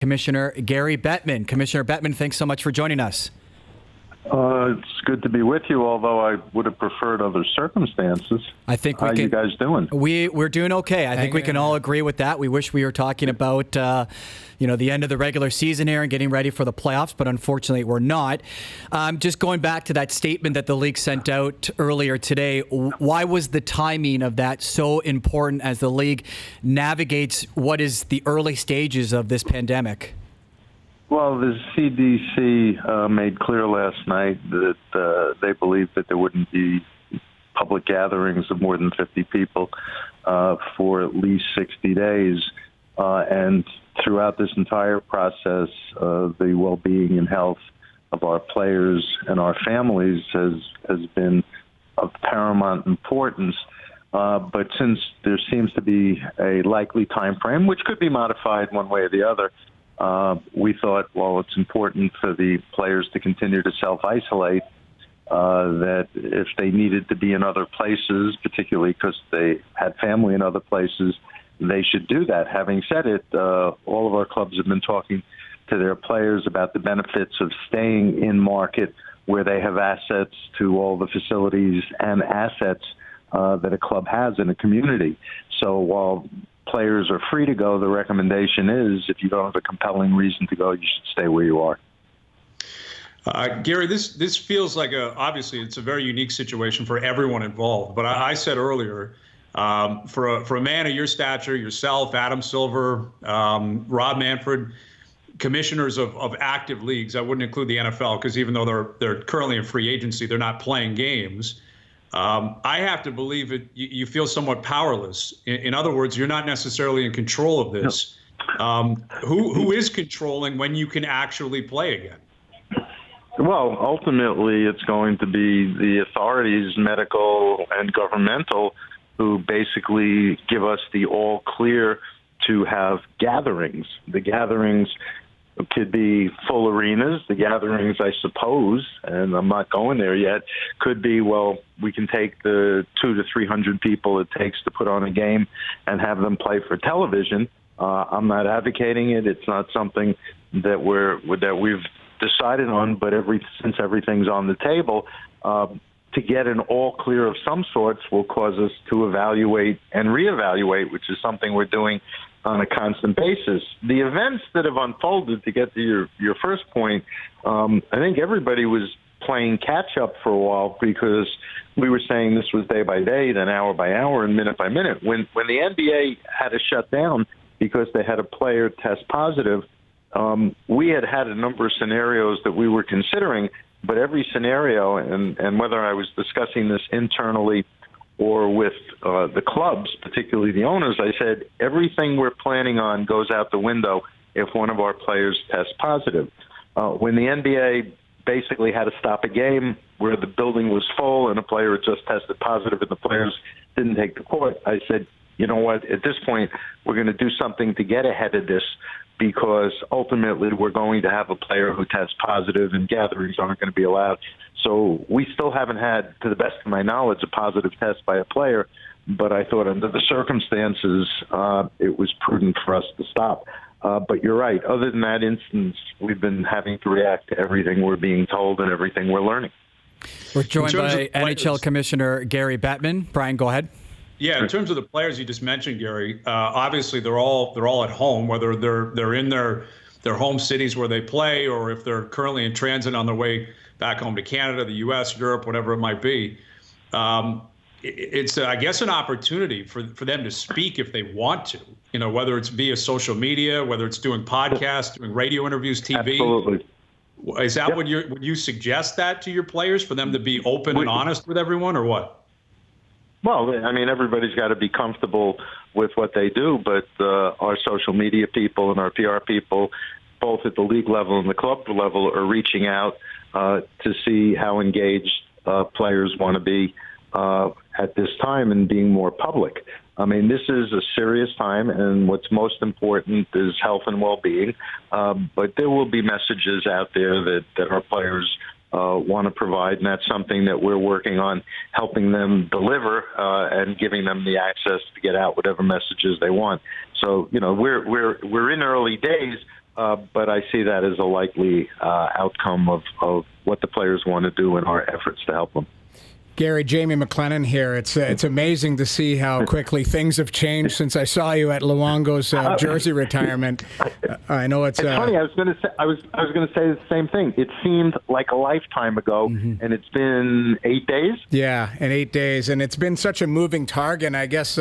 Commissioner Gary Bettman. Commissioner Bettman, thanks so much for joining us. It's good to be with you, although I would have preferred other circumstances. I think How are you guys doing? We're doing okay. I think we can all agree with that. We wish we were talking about the end of the regular season here and getting ready for the playoffs, but unfortunately we're not. Just going back to that statement that the league sent out earlier today, why was the timing of that so important as the league navigates what is the early stages of this pandemic? Well, the CDC made clear last night that they believed that there wouldn't be public gatherings of more than 50 people for at least 60 days. And throughout this entire process, the well-being and health of our players and our families has been of paramount importance. But since there seems to be a likely time frame, which could be modified one way or the other, we thought, well, it's important for the players to continue to self-isolate, that if they needed to be in other places, particularly because they had family in other places, they should do that. Having said it, all of our clubs have been talking to their players about the benefits of staying in market where they have access to all the facilities and assets that a club has in a community. So while players are free to go, the recommendation is if you don't have a compelling reason to go, you should stay where you are. Gary, this feels like obviously it's a very unique situation for everyone involved. But I said earlier, for a man of your stature, yourself, Adam Silver, Rob Manfred, commissioners of active leagues, I wouldn't include the NFL because even though they're currently in free agency, they're not playing games. I have to believe it. You feel somewhat powerless. In other words, you're not necessarily in control of this. No. Who is controlling when you can actually play again? Well, ultimately, it's going to be the authorities, medical and governmental, who basically give us the all clear to have gatherings. The gatherings could be full arenas. The gatherings, I suppose, and I'm not going there yet, could be, well, we can take the 200 to 300 people it takes to put on a game and have them play for television. I'm not advocating it. It's not something that we've decided on, but since everything's on the table, to get an all clear of some sorts will cause us to evaluate and reevaluate, which is something we're doing on a constant basis. The events that have unfolded, to get to your first point, I think everybody was playing catch up for a while because we were saying this was day by day, then hour by hour, and minute by minute. When the NBA had to shut down because they had a player test positive, we had a number of scenarios that we were considering, but every scenario, and whether I was discussing this internally or with the clubs, particularly the owners, I said, everything we're planning on goes out the window if one of our players tests positive. When the NBA basically had to stop a game where the building was full and a player had just tested positive and the players didn't take the court, I said, you know what, at this point, we're going to do something to get ahead of this because ultimately we're going to have a player who tests positive and gatherings aren't going to be allowed. So we still haven't had, to the best of my knowledge, a positive test by a player, but I thought under the circumstances, it was prudent for us to stop. But you're right. Other than that instance, we've been having to react to everything we're being told and everything we're learning. We're joined by NHL Commissioner Gary Bettman. Brian, go ahead. Yeah, in terms of the players you just mentioned, Gary, obviously they're all at home, whether they're in their home cities where they play or if they're currently in transit on their way back home to Canada, the U.S., Europe, whatever it might be. It's, I guess, an opportunity for them to speak if they want to, whether it's via social media, whether it's doing podcasts, doing radio interviews, TV. Absolutely. Is that would you suggest that to your players for them to be open and honest with everyone or what? Well, I mean, everybody's got to be comfortable with what they do, but our social media people and our PR people, both at the league level and the club level, are reaching out to see how engaged players want to be at this time and being more public. I mean, this is a serious time, and what's most important is health and well-being. But there will be messages out there that our players want to provide, and that's something that we're working on helping them deliver and giving them the access to get out whatever messages they want. So, we're in early days, but I see that as a likely outcome of what the players want to do in our efforts to help them. Gary, Jamie McLennan here. It's amazing to see how quickly things have changed since I saw you at Luongo's jersey retirement. I know it's funny. I was going to say the same thing. It seemed like a lifetime ago, and it's been 8 days. Yeah, in 8 days, and it's been such a moving target. And I guess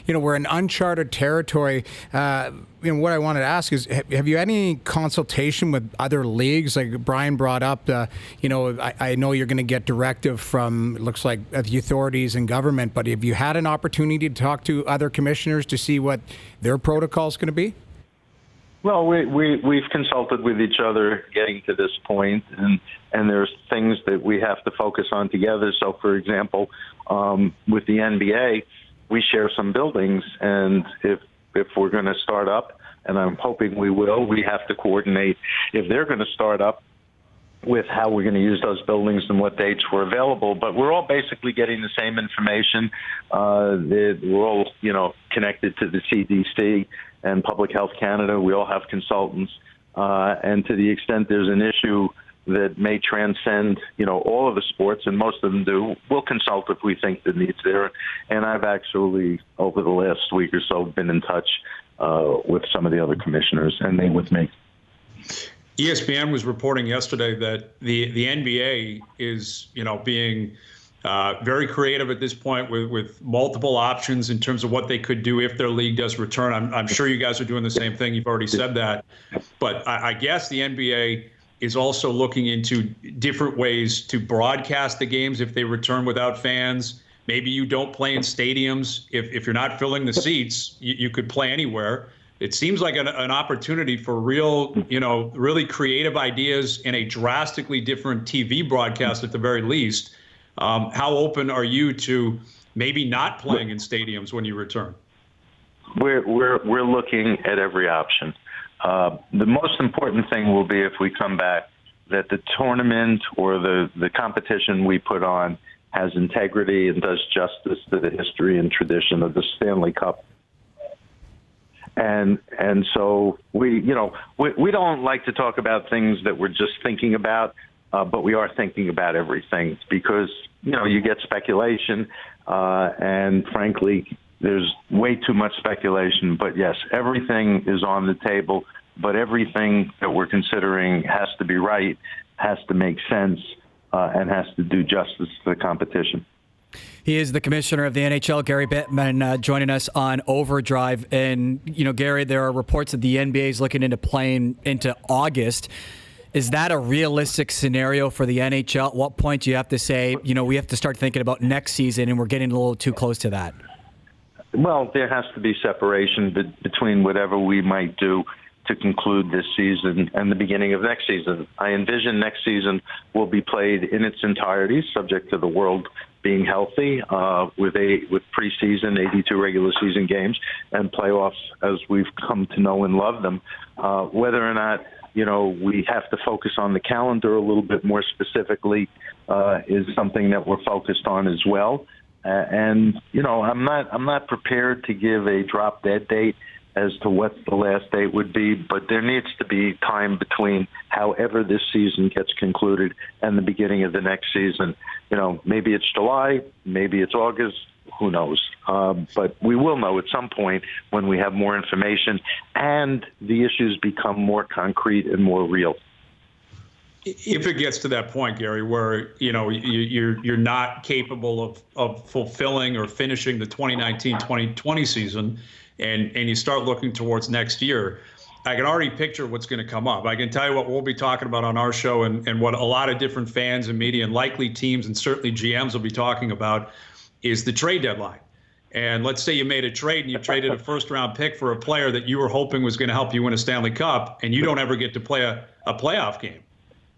we're in uncharted territory. What I wanted to ask is, have you had any consultation with other leagues? Like Bryan brought up, I know you're going to get directive from, it looks like, the authorities and government, but have you had an opportunity to talk to other commissioners to see what their protocol is going to be? Well, we've consulted with each other getting to this point, and there's things that we have to focus on together. So, for example, with the NBA, we share some buildings, and if we're going to start up, and I'm hoping we will, we have to coordinate if they're going to start up with how we're going to use those buildings and what dates were available. But we're all basically getting the same information. We're all, connected to the CDC and Public Health Canada. We all have consultants. And to the extent there's an issue that may transcend, all of the sports, and most of them do, we'll consult if we think the need's there. And I've actually, over the last week or so, been in touch with some of the other commissioners, and they with me. ESPN was reporting yesterday that the NBA is, being very creative at this point with multiple options in terms of what they could do if their league does return. I'm sure you guys are doing the same thing. You've already said that. But I guess the NBA is also looking into different ways to broadcast the games if they return without fans. Maybe you don't play in stadiums. If you're not filling the seats, you could play anywhere. It seems like an opportunity for really creative ideas and a drastically different TV broadcast at the very least. How open are you to maybe not playing in stadiums when you return? We're looking at every option. The most important thing will be if we come back that the tournament or the competition we put on has integrity and does justice to the history and tradition of the Stanley Cup. And so we don't like to talk about things that we're just thinking about, but we are thinking about everything because, you get speculation, and frankly, there's way too much speculation. But yes, everything is on the table, but everything that we're considering has to be right, has to make sense, and has to do justice to the competition. He is the commissioner of the NHL, Gary Bettman, joining us on OverDrive. And, Gary, there are reports that the NBA is looking into playing into August. Is that a realistic scenario for the NHL? At what point do you have to say, we have to start thinking about next season and we're getting a little too close to that? Well, there has to be separation between whatever we might do to conclude this season and the beginning of next season. I envision next season will be played in its entirety, subject to the world being healthy, with preseason, 82 regular season games, and playoffs as we've come to know and love them. Whether or not we have to focus on the calendar a little bit more specifically is something that we're focused on as well. And I'm not prepared to give a drop dead date as to what the last date would be, but there needs to be time between however this season gets concluded and the beginning of the next season. Maybe it's July, maybe it's August, who knows? But we will know at some point when we have more information and the issues become more concrete and more real. If it gets to that point, Gary, where you're not capable of fulfilling or finishing the 2019-2020 season, and you start looking towards next year, I can already picture what's going to come up. I can tell you what we'll be talking about on our show, and what a lot of different fans and media and likely teams and certainly GMs will be talking about is the trade deadline. And let's say you made a trade and you traded a first-round pick for a player that you were hoping was going to help you win a Stanley Cup, and you don't ever get to play a playoff game.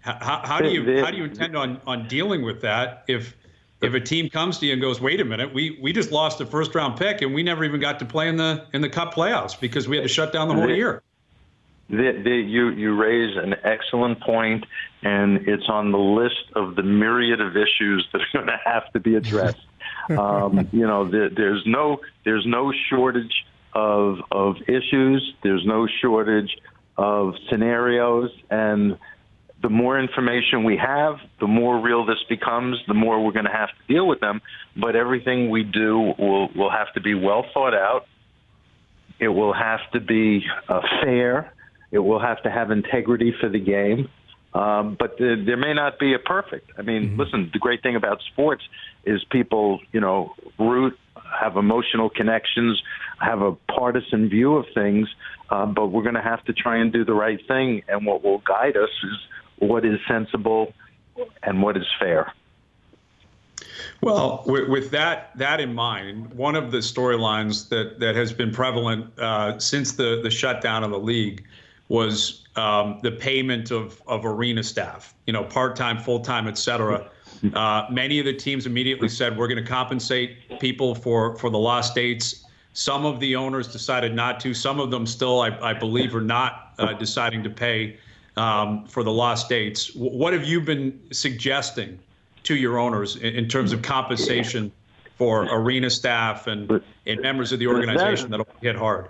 How do you intend on dealing with that if a team comes to you and goes, wait a minute, we just lost a first-round pick and we never even got to play in the Cup playoffs because we had to shut down the whole year? You raise an excellent point, and it's on the list of the myriad of issues that are going to have to be addressed. There's no shortage of issues. There's no shortage of scenarios, and the more information we have, the more real this becomes, the more we're going to have to deal with them. But everything we do will have to be well thought out. It will have to be fair. It will have to have integrity for the game. But there may not be a perfect. I mean, listen, the great thing about sports is people, root, have emotional connections, have a partisan view of things, but we're going to have to try and do the right thing. And what will guide us is what is sensible and what is fair. Well, with that in mind, one of the storylines that has been prevalent since the shutdown of the league was the payment of arena staff, part-time, full-time, et cetera. Many of the teams immediately said, we're going to compensate people for the lost dates. Some of the owners decided not to. Some of them still, I believe, are not deciding to pay for the lost dates. What have you been suggesting to your owners in terms of compensation for arena staff and members of the organization that'll hit hard?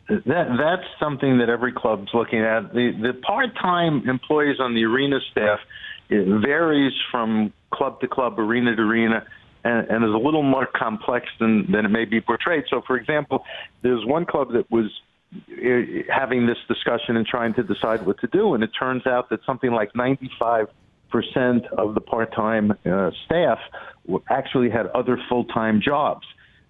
That's something that every club's looking at. The part-time employees on the arena staff, it varies from club to club, arena to arena, and is a little more complex than it may be portrayed. So, for example, there's one club that was having this discussion and trying to decide what to do, and it turns out that something like 95% of the part-time staff actually had other full-time jobs.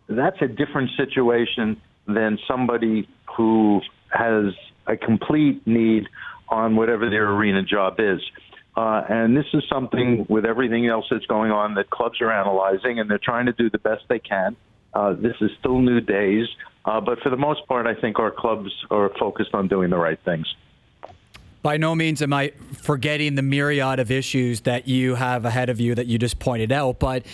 That's a different situation than somebody who has a complete need on whatever their arena job is. And this is something with everything else that's going on that clubs are analyzing, and they're trying to do the best they can. This is still new days, but for the most part, I think our clubs are focused on doing the right things. By no means am I forgetting the myriad of issues that you have ahead of you that you just pointed out, but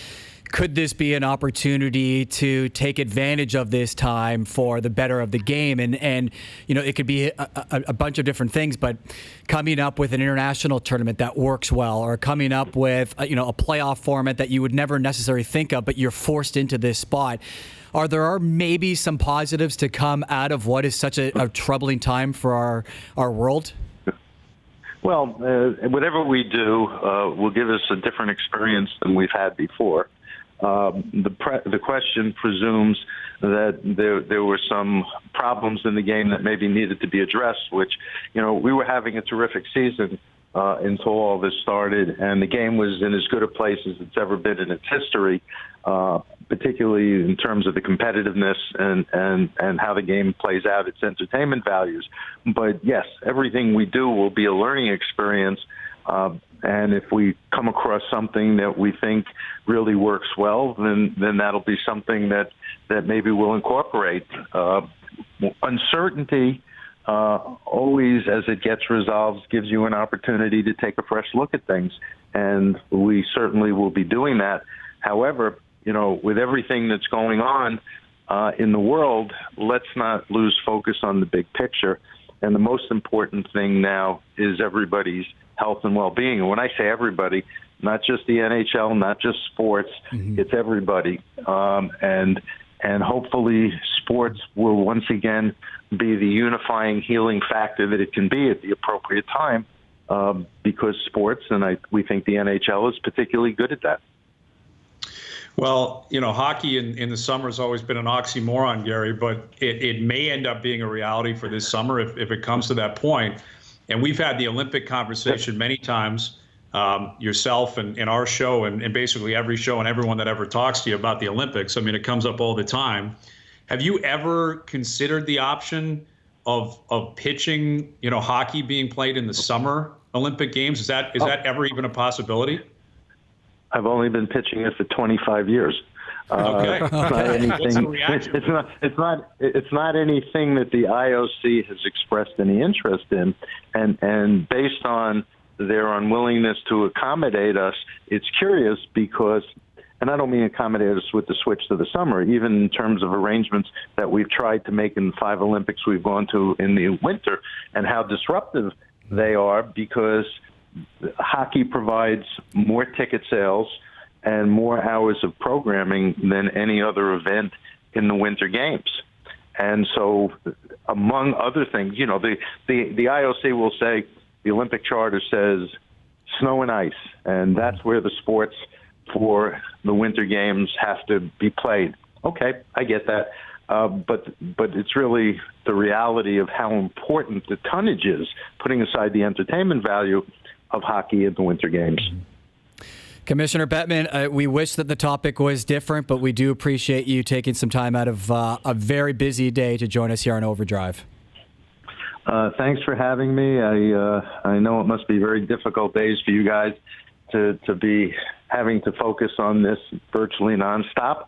could this be an opportunity to take advantage of this time for the better of the game? And it could be a bunch of different things, but coming up with an international tournament that works well, or coming up with a playoff format that you would never necessarily think of, but you're forced into this spot. Are maybe some positives to come out of what is such a troubling time for our world? Well, whatever we do will give us a different experience than we've had before. The question presumes that there were some problems in the game that maybe needed to be addressed, which, we were having a terrific season until all this started, and the game was in as good a place as it's ever been in its history, particularly in terms of the competitiveness and how the game plays out, its entertainment values. But yes, everything we do will be a learning experience. And if we come across something that we think really works well, then that'll be something that maybe we'll incorporate. Uncertainty always, as it gets resolved, gives you an opportunity to take a fresh look at things. And we certainly will be doing that. However, with everything that's going on in the world, let's not lose focus on the big picture. And the most important thing now is everybody's health and well-being. And when I say everybody, not just the NHL, not just sports, it's everybody. And hopefully sports will once again be the unifying, healing factor that it can be at the appropriate time, because sports, and we think the NHL is particularly good at that. Well, hockey in the summer has always been an oxymoron, Gary, but it may end up being a reality for this summer if it comes to that point. And we've had the Olympic conversation many times, yourself and our show and basically every show and everyone that ever talks to you about the Olympics. I mean, it comes up all the time. Have you ever considered the option of pitching, hockey being played in the summer Olympic Games? Is that ever even a possibility? I've only been pitching it for 25 years. Okay. It's not anything. It's not anything that the IOC has expressed any interest in, and based on their unwillingness to accommodate us, it's curious because, and I don't mean accommodate us with the switch to the summer, even in terms of arrangements that we've tried to make in the 5 Olympics we've gone to in the winter, and how disruptive they are, because hockey provides more ticket sales and more hours of programming than any other event in the Winter Games. And so, among other things, the IOC will say the Olympic Charter says snow and ice, and that's where the sports for the Winter Games have to be played. Okay, I get that. But it's really the reality of how important the tonnage is, putting aside the entertainment value of hockey at the Winter Games. Commissioner Bettman, we wish that the topic was different, but we do appreciate you taking some time out of a very busy day to join us here on OverDrive. Thanks for having me. I know it must be very difficult days for you guys to be having to focus on this virtually nonstop.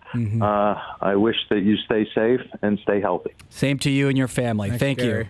I wish that you stay safe and stay healthy. Same to you and your family. Thank you. Gary.